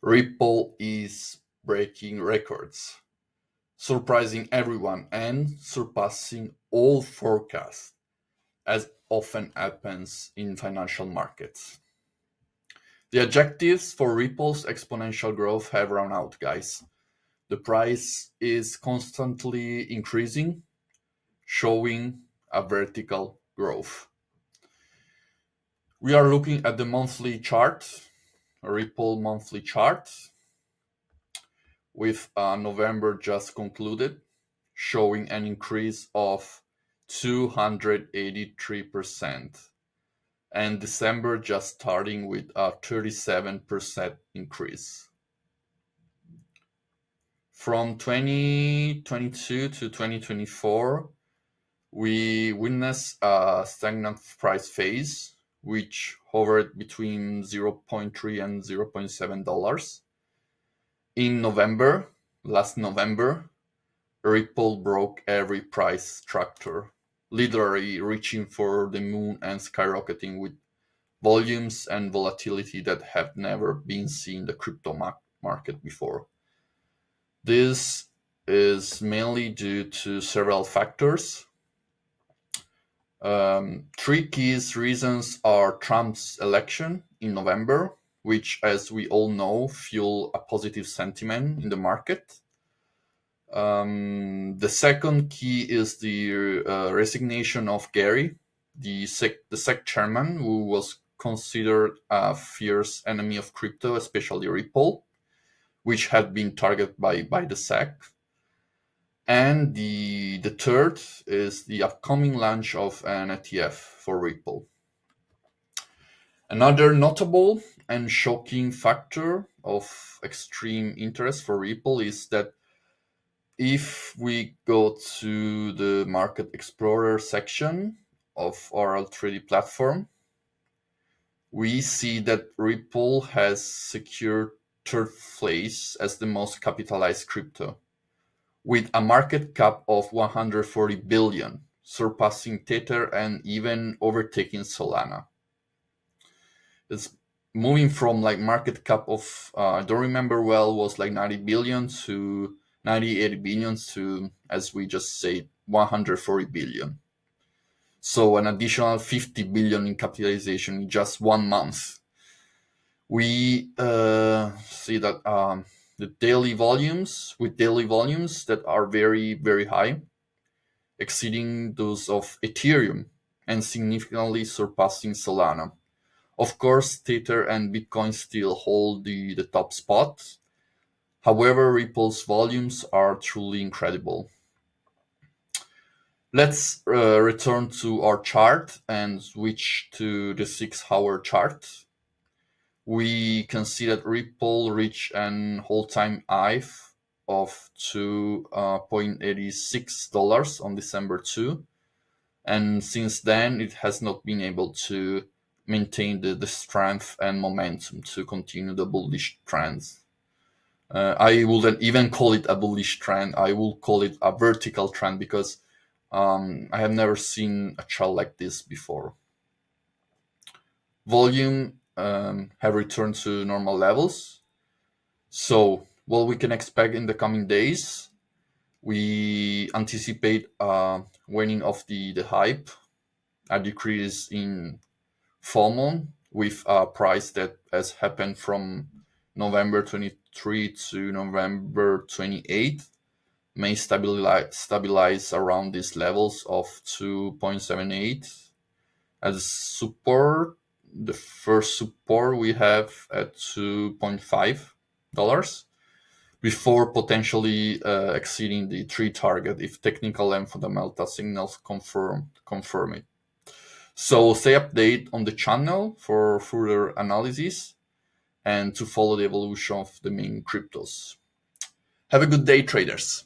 Ripple is breaking records, surprising everyone and surpassing all forecasts, as often happens in financial markets. The objectives for Ripple's exponential growth have run out, guys. The price is constantly increasing, showing a vertical growth. We are looking at the monthly chart, a Ripple monthly chart, with November just concluded, showing an increase of 283%, and December just starting with a 37% increase. From 2022 to 2024, we witnessed a stagnant price phase, which hovered between 0.3 and $0.7. In November, last November, Ripple broke every price structure, literally reaching for the moon and skyrocketing with volumes and volatility that have never been seen in the crypto market before. This is mainly due to several factors. Three key reasons are Trump's election in November, which, as we all know, fuel a positive sentiment in the market. The second key is the resignation of Gary, the SEC chairman, who was considered a fierce enemy of crypto, especially Ripple, which had been targeted by the SEC. And the third is the upcoming launch of an ETF for Ripple. Another notable and shocking factor of extreme interest for Ripple is that if we go to the Market Explorer section of our Altrady platform, we see that Ripple has secured third place as the most capitalized crypto, with a market cap of 140 billion, surpassing Tether and even overtaking Solana. It's moving from like market cap of I don't remember well, was like 90 billion to 98 billion to, as we just said, 140 billion. So an additional 50 billion in capitalization in just 1 month. We see that the daily volumes that are very, very high, exceeding those of Ethereum and significantly surpassing Solana. Of course, Tether and Bitcoin still hold the top spot. However, Ripple's volumes are truly incredible. Let's return to our chart and switch to the 6-hour chart. We can see that Ripple reached an all-time high of $2.86 on December 2. And since then, it has not been able to maintain the strength and momentum to continue the bullish trends. I wouldn't even call it a bullish trend. I will call it a vertical trend because I have never seen a chart like this before. Volume have returned to normal levels. So what we can expect in the coming days, we anticipate a waning of the hype, a decrease in FOMO with a price that has happened from November 23 to November 28 may stabilize around these levels of 2.78 as support. The first support we have at $2.5 before potentially exceeding the 3 target if technical and fundamental signals confirm it. So stay updated on the channel for further analysis and to follow the evolution of the main cryptos. Have a good day, traders.